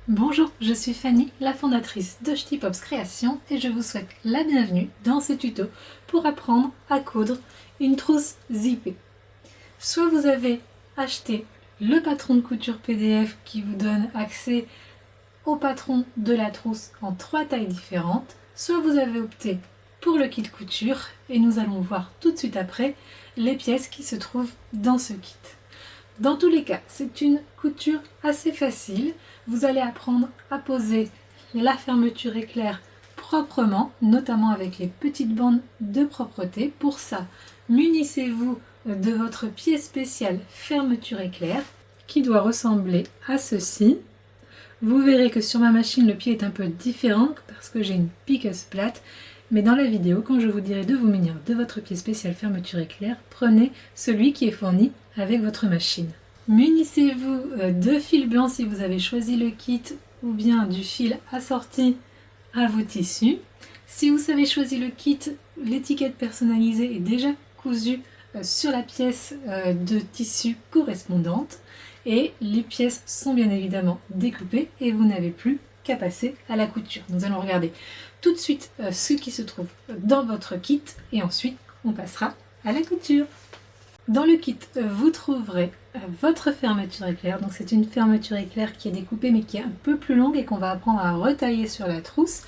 Bonjour, je suis Fanny, la fondatrice de Ch'ti Pops Création et je vous souhaite la bienvenue dans ce tuto pour apprendre à coudre une trousse zippée. Soit vous avez acheté le patron de couture PDF qui vous donne accès au patron de la trousse en 3 tailles différentes, soit vous avez opté pour le kit couture et nous allons voir tout de suite après les pièces qui se trouvent dans ce kit. Dans tous les cas, c'est une couture assez facile. Vous allez apprendre à poser la fermeture éclair proprement, notamment avec les petites bandes de propreté. Pour ça, munissez-vous de votre pied spécial fermeture éclair qui doit ressembler à ceci. Vous verrez que sur ma machine, le pied est un peu différent parce que j'ai une piqueuse plate. Mais dans la vidéo, quand je vous dirai de vous munir de votre pied spécial fermeture éclair, prenez celui qui est fourni avec votre machine. Munissez-vous de fil blanc si vous avez choisi le kit ou bien du fil assorti à vos tissus. Si vous avez choisi le kit, l'étiquette personnalisée est déjà cousue sur la pièce de tissu correspondante et les pièces sont bien évidemment découpées et vous n'avez plus qu'à passer à la couture. Nous allons regarder tout de suite ce qui se trouve dans votre kit et ensuite on passera à la couture. Dans le kit, vous trouverez votre fermeture éclair. Donc c'est une fermeture éclair qui est découpée mais qui est un peu plus longue et qu'on va apprendre à retailler sur la trousse.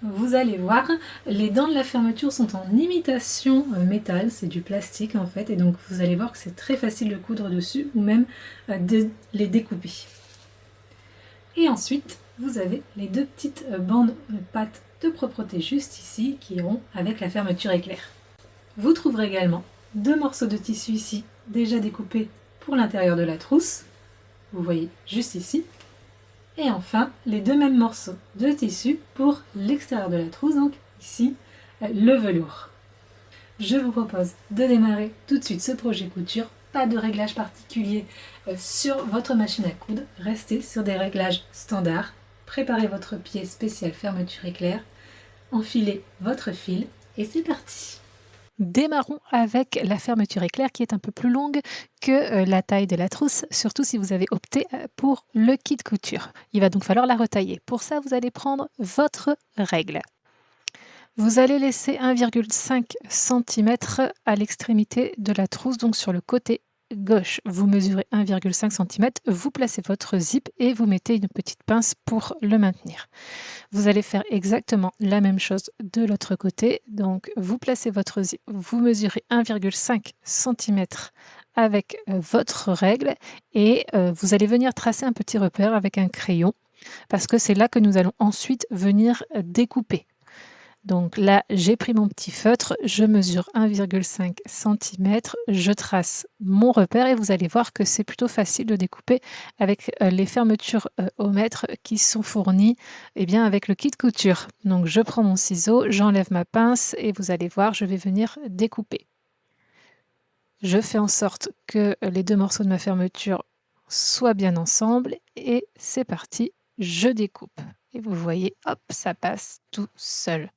Vous allez voir, les dents de la fermeture sont en imitation métal, c'est du plastique en fait, et donc vous allez voir que c'est très facile de coudre dessus ou même de les découper. Et ensuite, vous avez les deux petites bandes pattes de propreté juste ici qui iront avec la fermeture éclair. Vous trouverez également deux morceaux de tissu ici déjà découpés pour l'intérieur de la trousse, vous voyez juste ici, et enfin les deux mêmes morceaux de tissu pour l'extérieur de la trousse, donc ici le velours. Je vous propose de démarrer tout de suite ce projet couture, pas de réglage particulier sur votre machine à coudre, restez sur des réglages standards, préparez votre pied spécial fermeture éclair, enfilez votre fil et c'est parti! Démarrons avec la fermeture éclair qui est un peu plus longue que la taille de la trousse, surtout si vous avez opté pour le kit couture. Il va donc falloir la retailler. Pour ça, vous allez prendre votre règle. Vous allez laisser 1,5 cm à l'extrémité de la trousse, donc sur le côté gauche. Vous mesurez 1,5 cm, vous placez votre zip et vous mettez une petite pince pour le maintenir. Vous allez faire exactement la même chose de l'autre côté. Donc, vous placez votre zip, vous mesurez 1,5 cm avec votre règle et vous allez venir tracer un petit repère avec un crayon parce que c'est là que nous allons ensuite venir découper. Donc là, j'ai pris mon petit feutre, je mesure 1,5 cm, je trace mon repère et vous allez voir que c'est plutôt facile de découper avec les fermetures au mètre qui sont fournies avec le kit couture. Donc je prends mon ciseau, j'enlève ma pince et vous allez voir, je vais venir découper. Je fais en sorte que les deux morceaux de ma fermeture soient bien ensemble et c'est parti, je découpe. Et vous voyez, hop, ça passe tout seul.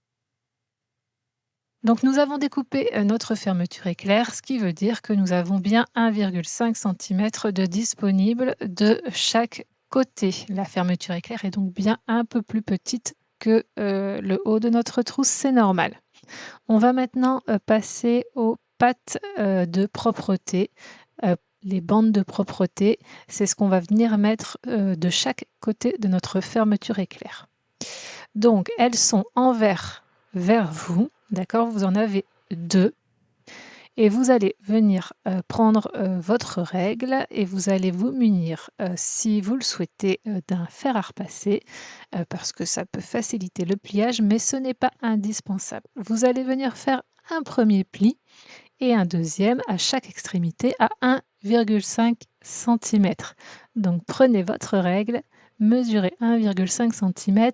Donc nous avons découpé notre fermeture éclair, ce qui veut dire que nous avons bien 1,5 cm de disponible de chaque côté. La fermeture éclair est donc bien un peu plus petite que le haut de notre trousse, c'est normal. On va maintenant passer aux pattes de propreté. Les bandes de propreté, c'est ce qu'on va venir mettre de chaque côté de notre fermeture éclair. Donc elles sont envers vers vous. D'accord, vous en avez deux et vous allez venir prendre votre règle et vous allez vous munir, si vous le souhaitez, d'un fer à repasser parce que ça peut faciliter le pliage, mais ce n'est pas indispensable. Vous allez venir faire un premier pli et un deuxième à chaque extrémité à 1,5 cm. Donc prenez votre règle, mesurez 1,5 cm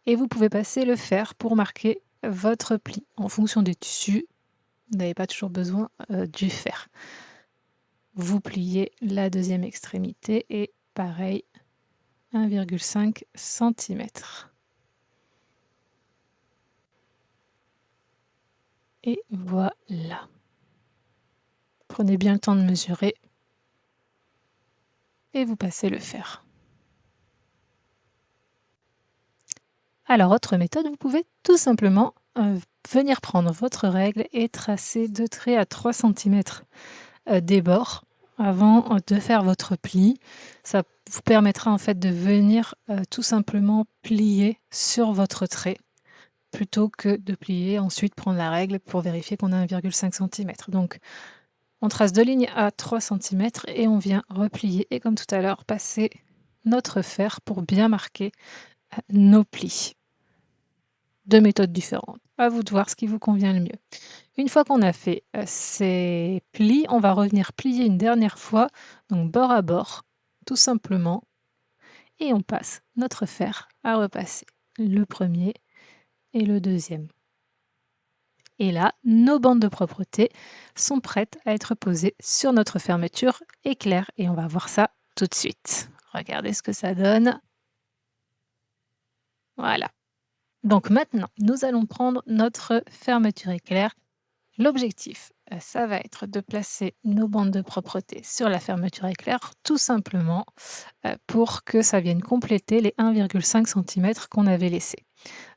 et vous pouvez passer le fer pour marquer votre pli. En fonction des tissus, vous n'avez pas toujours besoin du fer. Vous pliez la deuxième extrémité et pareil, 1,5 cm. Et voilà. Prenez bien le temps de mesurer et vous passez le fer. Alors, autre méthode, vous pouvez tout simplement venir prendre votre règle et tracer 2 traits à 3 centimètres des bords avant de faire votre pli. Ça vous permettra en fait de venir tout simplement plier sur votre trait plutôt que de plier, ensuite prendre la règle pour vérifier qu'on a 1,5 centimètre. Donc, on trace 2 lignes à 3 centimètres et on vient replier et comme tout à l'heure, passer notre fer pour bien marquer nos plis. 2 méthodes différentes. À vous de voir ce qui vous convient le mieux. Une fois qu'on a fait ces plis, on va revenir plier une dernière fois, donc bord à bord, tout simplement, et on passe notre fer à repasser le premier et le deuxième. Et là, nos bandes de propreté sont prêtes à être posées sur notre fermeture éclair et on va voir ça tout de suite. Regardez ce que ça donne. Voilà. Donc maintenant, nous allons prendre notre fermeture éclair. L'objectif, ça va être de placer nos bandes de propreté sur la fermeture éclair, tout simplement pour que ça vienne compléter les 1,5 centimètres qu'on avait laissés.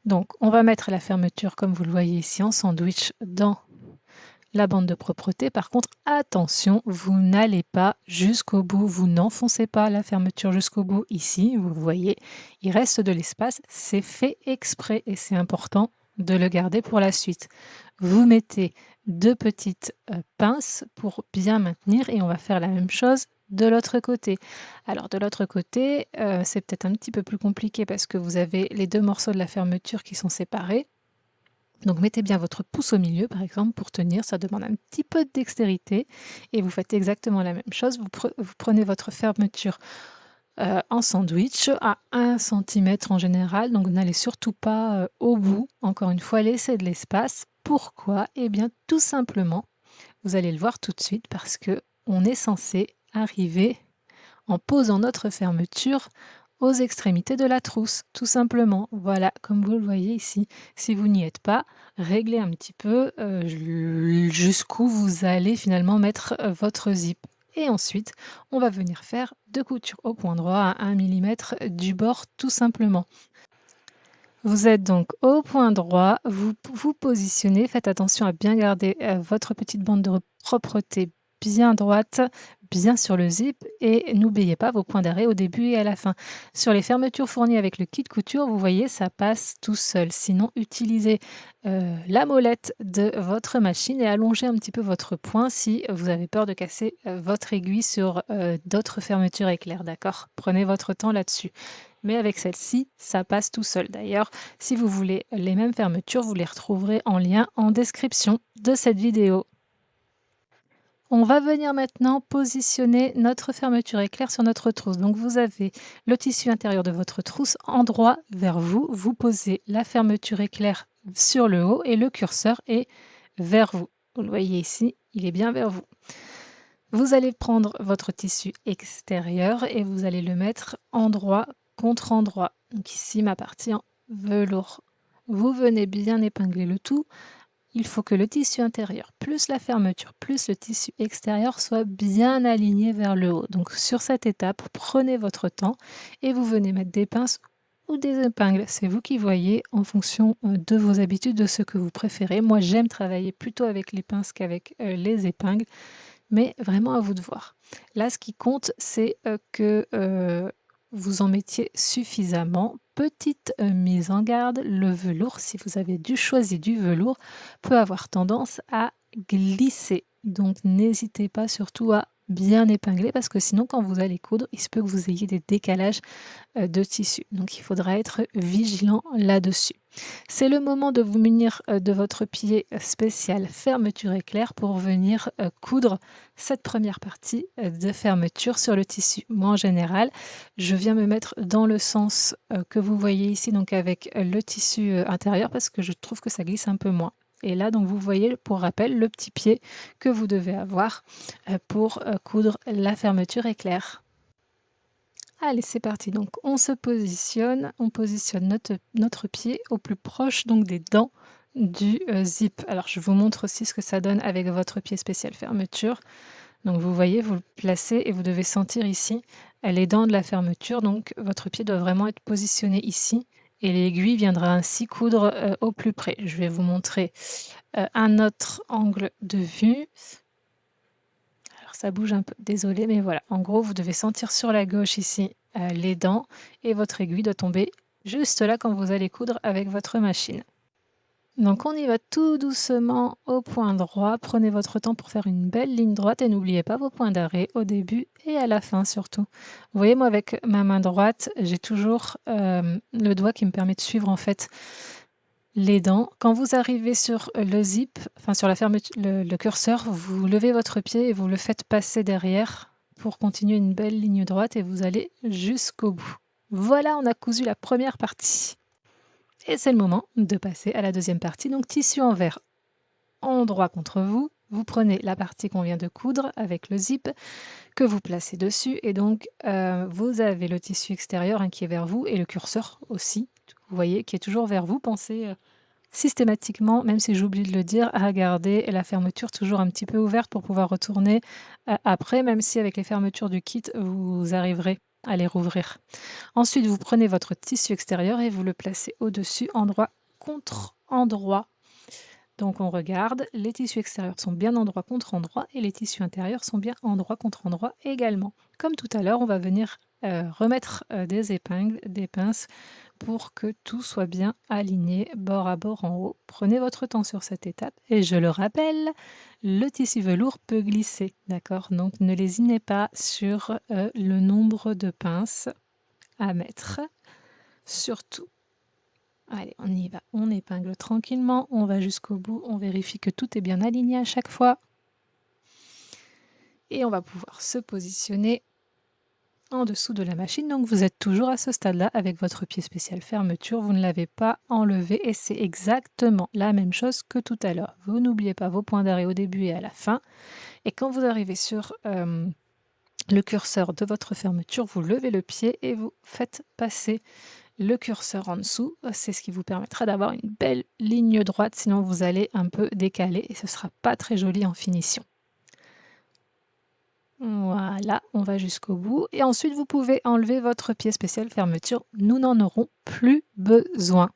Donc, on va mettre la fermeture, comme vous le voyez ici, en sandwich dans la bande de propreté. Par contre, attention, vous n'allez pas jusqu'au bout, vous n'enfoncez pas la fermeture jusqu'au bout. Ici, vous voyez, il reste de l'espace, c'est fait exprès et c'est important de le garder pour la suite. Vous mettez 2 petites pinces pour bien maintenir et on va faire la même chose de l'autre côté. Alors de l'autre côté, c'est peut-être un petit peu plus compliqué parce que vous avez les 2 morceaux de la fermeture qui sont séparés. Donc mettez bien votre pouce au milieu par exemple pour tenir, ça demande un petit peu de dextérité et vous faites exactement la même chose. Vous prenez votre fermeture en sandwich à 1 centimètre en général, donc n'allez surtout pas au bout. Encore une fois, laissez de l'espace. Pourquoi? Eh bien tout simplement, vous allez le voir tout de suite parce que on est censé arriver en posant notre fermeture aux extrémités de la trousse, tout simplement. Voilà, comme vous le voyez ici. Si vous n'y êtes pas, réglez un petit peu jusqu'où vous allez finalement mettre votre zip. Et ensuite, on va venir faire 2 coutures au point droit à 1 millimètre du bord, tout simplement. Vous êtes donc au point droit, vous vous positionnez, faites attention à bien garder votre petite bande de propreté bien droite, bien sur le zip et n'oubliez pas vos points d'arrêt au début et à la fin. Sur les fermetures fournies avec le kit couture, vous voyez, ça passe tout seul. Sinon, utilisez la molette de votre machine et allongez un petit peu votre poing si vous avez peur de casser votre aiguille sur d'autres fermetures éclair, d'accord? Prenez votre temps là-dessus. Mais avec celle-ci, ça passe tout seul. D'ailleurs, si vous voulez les mêmes fermetures, vous les retrouverez en lien en description de cette vidéo. On va venir maintenant positionner notre fermeture éclair sur notre trousse. Donc vous avez le tissu intérieur de votre trousse endroit vers vous. Vous posez la fermeture éclair sur le haut et le curseur est vers vous. Vous le voyez ici, il est bien vers vous. Vous allez prendre votre tissu extérieur et vous allez le mettre endroit contre endroit. Donc ici, ma partie en velours. Vous venez bien épingler le tout. Il faut que le tissu intérieur plus la fermeture plus le tissu extérieur soient bien alignés vers le haut. Donc sur cette étape, prenez votre temps et vous venez mettre des pinces ou des épingles. C'est vous qui voyez en fonction de vos habitudes, de ce que vous préférez. Moi, j'aime travailler plutôt avec les pinces qu'avec les épingles, mais vraiment à vous de voir. Là, ce qui compte, c'est que vous en mettiez suffisamment. Petite mise en garde, le velours, si vous avez choisi du velours, peut avoir tendance à glisser. Donc n'hésitez pas surtout à bien épingler parce que sinon quand vous allez coudre, il se peut que vous ayez des décalages de tissu. Donc il faudra être vigilant là-dessus. C'est le moment de vous munir de votre pied spécial fermeture éclair pour venir coudre cette première partie de fermeture sur le tissu. Moi en général, je viens me mettre dans le sens que vous voyez ici, donc avec le tissu intérieur parce que je trouve que ça glisse un peu moins. Et là, donc vous voyez, pour rappel, le petit pied que vous devez avoir pour coudre la fermeture éclair. Allez, c'est parti. Donc, on positionne notre pied au plus proche donc des dents du zip. Alors, je vous montre aussi ce que ça donne avec votre pied spécial fermeture. Donc, vous voyez, vous le placez et vous devez sentir ici les dents de la fermeture. Donc, votre pied doit vraiment être positionné ici et l'aiguille viendra ainsi coudre, au plus près. Je vais vous montrer, un autre angle de vue. Alors ça bouge un peu, désolée, mais voilà. En gros, vous devez sentir sur la gauche ici, les dents et votre aiguille doit tomber juste là quand vous allez coudre avec votre machine. Donc on y va tout doucement au point droit. Prenez votre temps pour faire une belle ligne droite et n'oubliez pas vos points d'arrêt au début et à la fin surtout. Vous voyez, moi avec ma main droite, j'ai toujours le doigt qui me permet de suivre en fait les dents. Quand vous arrivez sur le zip, enfin sur la fermeture, le curseur, vous levez votre pied et vous le faites passer derrière pour continuer une belle ligne droite et vous allez jusqu'au bout. Voilà, on a cousu la première partie. Et c'est le moment de passer à la deuxième partie. Donc tissu envers endroit contre vous. Vous prenez la partie qu'on vient de coudre avec le zip que vous placez dessus. Et donc, vous avez le tissu extérieur qui est vers vous et le curseur aussi, vous voyez, qui est toujours vers vous. Pensez systématiquement, même si j'oublie de le dire, à garder la fermeture toujours un petit peu ouverte pour pouvoir retourner après, même si avec les fermetures du kit, vous arriverez à les rouvrir. Ensuite, vous prenez votre tissu extérieur et vous le placez au-dessus, endroit contre endroit. Donc on regarde, les tissus extérieurs sont bien endroit contre endroit et les tissus intérieurs sont bien endroit contre endroit également. Comme tout à l'heure, on va venir remettre des épingles, des pinces pour que tout soit bien aligné bord à bord en haut. Prenez votre temps sur cette étape et je le rappelle, le tissu velours peut glisser, d'accord? Donc ne lésinez pas sur le nombre de pinces à mettre, surtout. Allez, on y va, on épingle tranquillement, on va jusqu'au bout, on vérifie que tout est bien aligné à chaque fois. Et on va pouvoir se positionner en dessous de la machine. Donc vous êtes toujours à ce stade-là avec votre pied spécial fermeture, vous ne l'avez pas enlevé et c'est exactement la même chose que tout à l'heure. Vous n'oubliez pas vos points d'arrêt au début et à la fin. Et quand vous arrivez sur le curseur de votre fermeture, vous levez le pied et vous faites passer le curseur en dessous. C'est ce qui vous permettra d'avoir une belle ligne droite, sinon vous allez un peu décaler et ce ne sera pas très joli en finition. Voilà, on va jusqu'au bout. Et ensuite, vous pouvez enlever votre pied spécial fermeture. Nous n'en aurons plus besoin.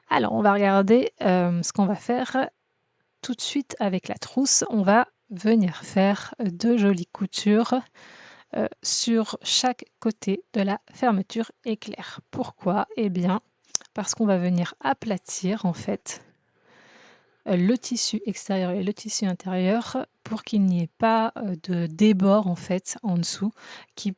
Alors, on va regarder ce qu'on va faire tout de suite avec la trousse. On va venir faire de jolies coutures sur chaque côté de la fermeture éclair. Pourquoi? Eh bien, parce qu'on va venir aplatir en fait le tissu extérieur et le tissu intérieur pour qu'il n'y ait pas de débord en fait en dessous qui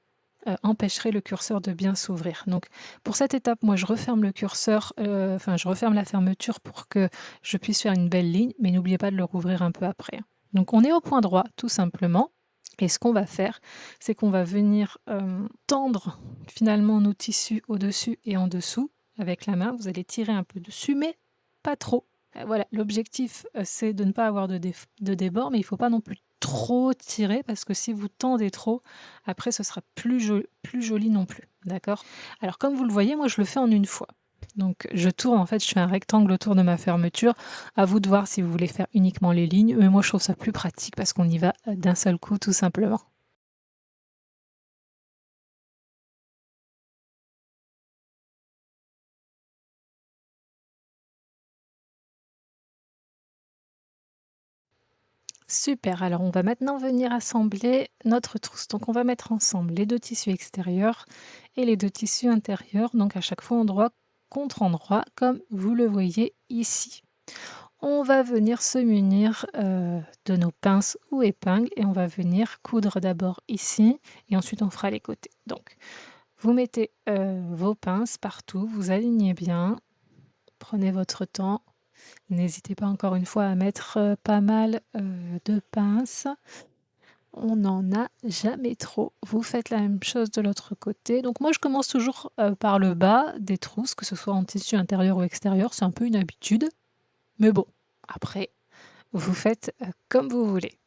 empêcherait le curseur de bien s'ouvrir. Donc pour cette étape, moi je referme le curseur, je referme la fermeture pour que je puisse faire une belle ligne, mais n'oubliez pas de le rouvrir un peu après. Donc on est au point droit tout simplement. Et ce qu'on va faire, c'est qu'on va venir tendre finalement nos tissus au-dessus et en dessous avec la main. Vous allez tirer un peu dessus, mais pas trop. Voilà, l'objectif, c'est de ne pas avoir de débord, mais il ne faut pas non plus trop tirer parce que si vous tendez trop, après ce sera plus joli non plus, d'accord? Alors comme vous le voyez, moi je le fais en une fois. Donc je tourne, en fait, je fais un rectangle autour de ma fermeture. À vous de voir si vous voulez faire uniquement les lignes, mais moi je trouve ça plus pratique parce qu'on y va d'un seul coup tout simplement. Super, alors on va maintenant venir assembler notre trousse. Donc on va mettre ensemble les deux tissus extérieurs et les deux tissus intérieurs, donc à chaque fois endroit contre endroit, comme vous le voyez ici. On va venir se munir de nos pinces ou épingles et on va venir coudre d'abord ici et ensuite on fera les côtés. Donc vous mettez vos pinces partout, vous alignez bien, prenez votre temps. N'hésitez pas encore une fois à mettre pas mal de pinces. On n'en a jamais trop. Vous faites la même chose de l'autre côté. Donc moi je commence toujours par le bas des trousses, que ce soit en tissu intérieur ou extérieur. C'est un peu une habitude. Mais bon, après, vous faites comme vous voulez.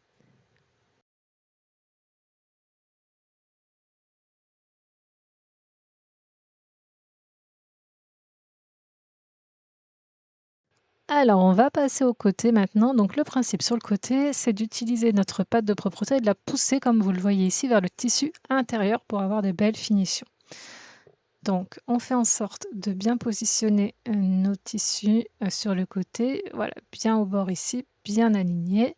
Alors, on va passer au côté maintenant. Donc, le principe sur le côté, c'est d'utiliser notre pâte de propreté et de la pousser, comme vous le voyez ici, vers le tissu intérieur pour avoir des belles finitions. Donc on fait en sorte de bien positionner, nos tissus, sur le côté, voilà, bien au bord ici, bien alignés.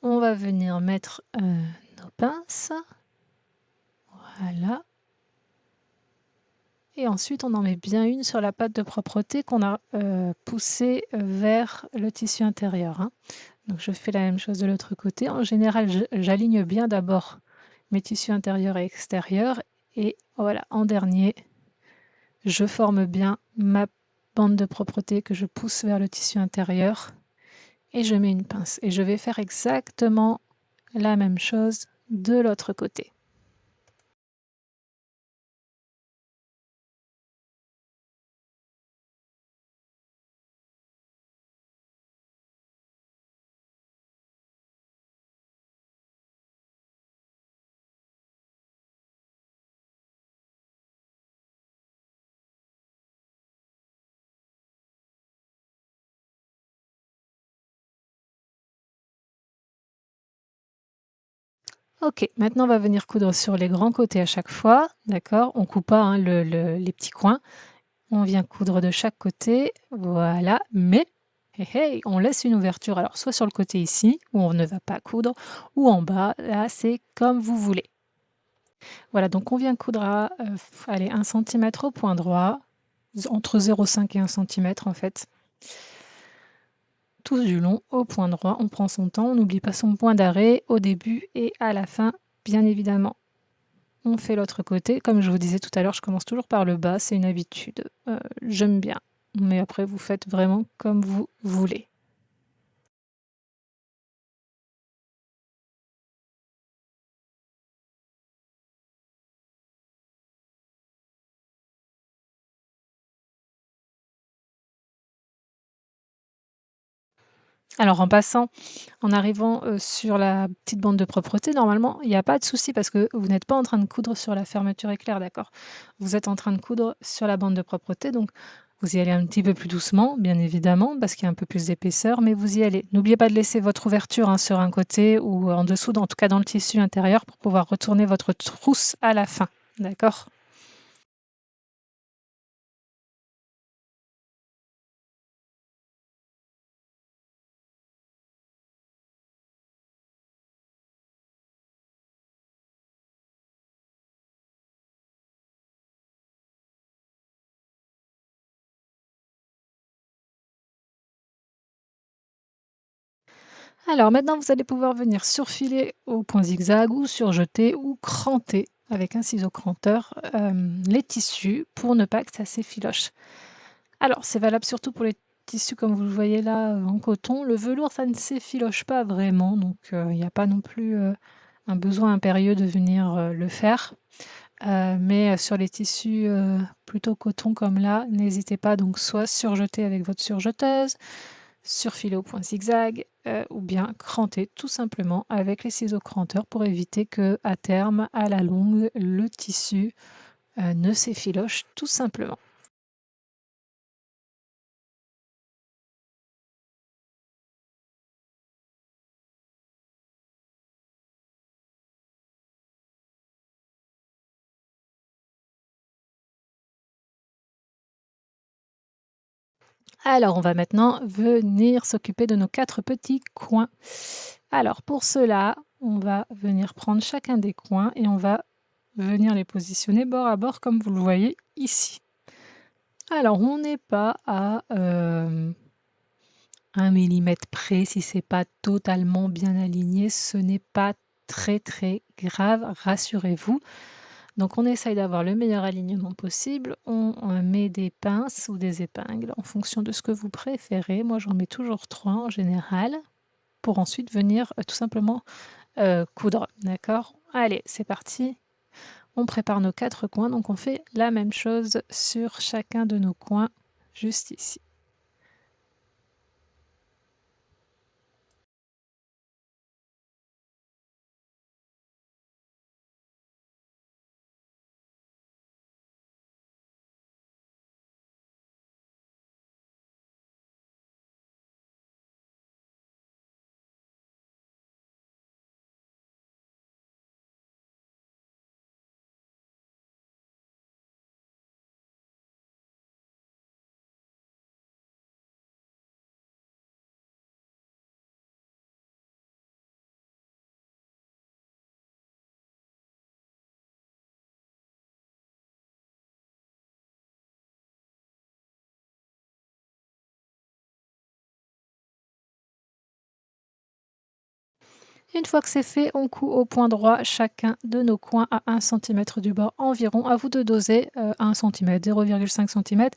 On va venir mettre, nos pinces, voilà et ensuite on en met bien une sur la pâte de propreté qu'on a, poussée, vers le tissu intérieur, hein. Donc je fais la même chose de l'autre côté. En général, je j'aligne bien d'abord mes tissus intérieurs et extérieurs et voilà, en dernier, je forme bien ma bande de propreté que je pousse vers le tissu intérieur et je mets une pince et je vais faire exactement la même chose de l'autre côté. OK, maintenant on va venir coudre sur les grands côtés à chaque fois, d'accord? On coupe pas, hein, les petits coins. On vient coudre de chaque côté, voilà, mais hé hé, on laisse une ouverture, alors soit sur le côté ici, où on ne va pas coudre, ou en bas, là, c'est comme vous voulez. Voilà, donc on vient coudre à, allez 1 centimètre au point droit, entre 0,5 et 1 centimètre en fait, tout du long au point droit. On prend son temps, on n'oublie pas son point d'arrêt au début et à la fin, bien évidemment. On fait l'autre côté. Comme je vous disais tout à l'heure, je commence toujours par le bas, c'est une habitude. J'aime bien, mais après vous faites vraiment comme vous voulez. Alors en passant, en arrivant, sur la petite bande de propreté, normalement, il y a pas de souci parce que vous n'êtes pas en train de coudre sur la fermeture éclair, d'accord? Vous êtes en train de coudre sur la bande de propreté, donc vous y allez un petit peu plus doucement, bien évidemment, parce qu'il y a un peu plus d'épaisseur, mais vous y allez. N'oubliez pas de laisser votre ouverture, hein, sur un côté ou en dessous, en tout cas dans le tissu intérieur pour pouvoir retourner votre trousse à la fin, d'accord? Alors maintenant, vous allez pouvoir venir surfiler au point zigzag ou surjeter ou cranter avec un ciseau cranteur, les tissus pour ne pas que ça s'effiloche. Alors c'est valable surtout pour les tissus comme vous le voyez là, en coton. Le velours, ça ne s'effiloche pas vraiment, donc il n'y a pas non plus, un besoin impérieux de venir, le faire. Mais sur les tissus, plutôt coton comme là, n'hésitez pas donc soit surjeter avec votre surjeteuse, surfiler au point zigzag, ou bien cranter tout simplement avec les ciseaux cranteurs pour éviter que, à terme, à la longue, le tissu, ne s'effiloche tout simplement. Alors on va maintenant venir s'occuper de nos 4 petits coins. Alors pour cela, on va venir prendre chacun des coins et on va venir les positionner bord à bord comme vous le voyez ici. Alors on n'est pas à, 1 millimètre près, si c'est pas totalement bien aligné, ce n'est pas très, très grave, rassurez-vous. Donc on essaye d'avoir le meilleur alignement possible. On, met des pinces ou des épingles en fonction de ce que vous préférez. Moi, j'en mets toujours 3 en général pour ensuite venir, tout simplement, coudre, d'accord? Allez, c'est parti. On prépare nos 4 coins, donc on fait la même chose sur chacun de nos coins, juste ici. Une fois que c'est fait, on coud au point droit chacun de nos coins à 1 cm du bord environ. À vous de doser 1 cm, 0,5 cm,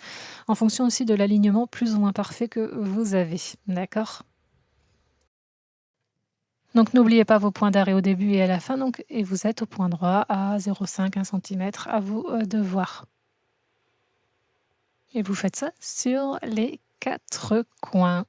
en fonction aussi de l'alignement plus ou moins parfait que vous avez. D'accord? Donc n'oubliez pas vos points d'arrêt au début et à la fin, donc, et vous êtes au point droit à 0,5, 1 cm, à vous de voir. Et vous faites ça sur les 4 coins.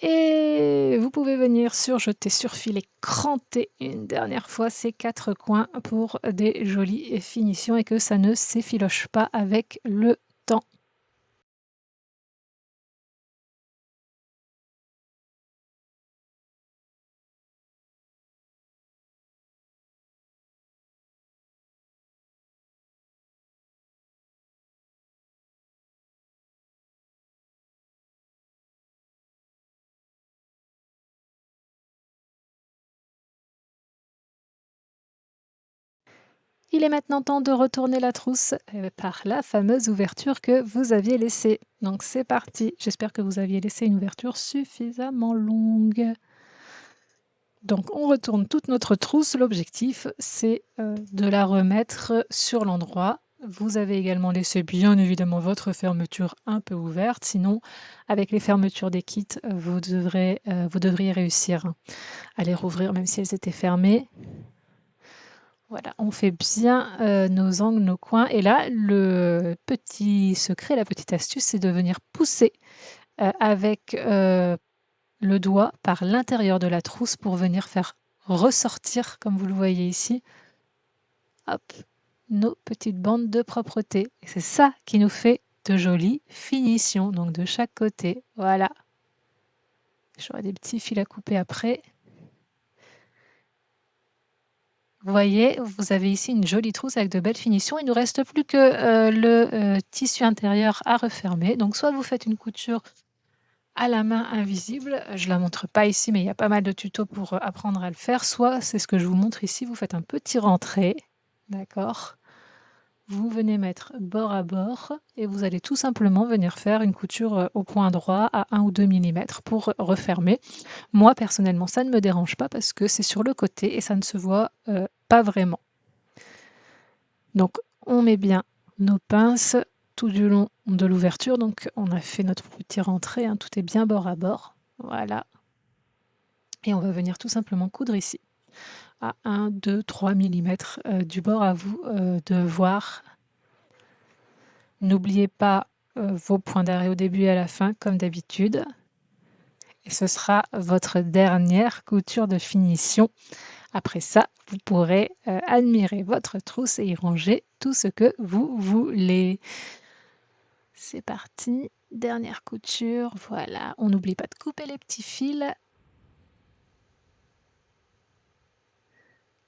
Et vous pouvez venir surjeter, surfiler, cranter une dernière fois ces 4 coins pour des jolies finitions et que ça ne s'effiloche pas avec le temps. Il est maintenant temps de retourner la trousse par la fameuse ouverture que vous aviez laissée. Donc c'est parti. J'espère que vous aviez laissé une ouverture suffisamment longue. Donc on retourne toute notre trousse. L'objectif, c'est de la remettre sur l'endroit. Vous avez également laissé bien évidemment votre fermeture un peu ouverte. Sinon, avec les fermetures des kits, vous devriez réussir à les rouvrir même si elles étaient fermées. Voilà, on fait bien nos angles, nos coins. Et là, le petit secret, la petite astuce, c'est de venir pousser avec le doigt par l'intérieur de la trousse pour venir faire ressortir, comme vous le voyez ici, hop, nos petites bandes de propreté. Et c'est ça qui nous fait de jolies finitions, donc de chaque côté. Voilà. J'aurai des petits fils à couper après. Vous voyez, vous avez ici une jolie trousse avec de belles finitions. Il ne nous reste plus que le tissu intérieur à refermer. Donc soit vous faites une couture à la main invisible, je ne la montre pas ici, mais il y a pas mal de tutos pour apprendre à le faire. Soit c'est ce que je vous montre ici, vous faites un petit rentré, d'accord? Vous venez mettre bord à bord et vous allez tout simplement venir faire une couture au point droit à 1 ou 2 mm pour refermer. Moi, personnellement, ça ne me dérange pas parce que c'est sur le côté et ça ne se voit pas vraiment. Donc, on met bien nos pinces tout du long de l'ouverture. Donc, on a fait notre petit rentré, hein, tout est bien bord à bord. Voilà. Et on va venir tout simplement coudre ici à 1, 2, 3 mm du bord, à vous de voir. N'oubliez pas vos points d'arrêt au début et à la fin, comme d'habitude. Et ce sera votre dernière couture de finition. Après ça, vous pourrez admirer votre trousse et y ranger tout ce que vous voulez. C'est parti, dernière couture, voilà. On n'oublie pas de couper les petits fils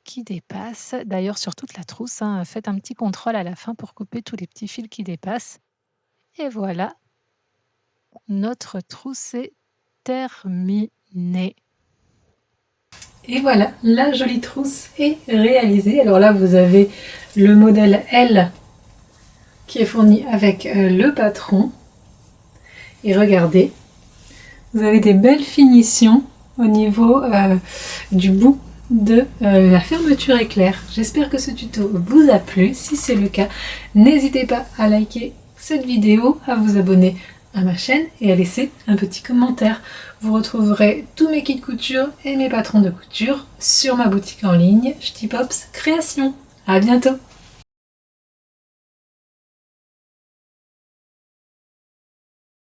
qui dépassent. D'ailleurs, sur toute la trousse, hein, faites un petit contrôle à la fin pour couper tous les petits fils qui dépassent. Et voilà, notre trousse est terminée. Et voilà, la jolie trousse est réalisée. Alors là, vous avez le modèle L qui est fourni avec le patron. Et regardez, vous avez des belles finitions au niveau du bout de la fermeture éclair. J'espère que ce tuto vous a plu. Si c'est le cas, n'hésitez pas à liker cette vidéo, à vous abonner à ma chaîne et à laisser un petit commentaire. Vous retrouverez tous mes kits couture et mes patrons de couture sur ma boutique en ligne Ch'ti Pops Création. À bientôt!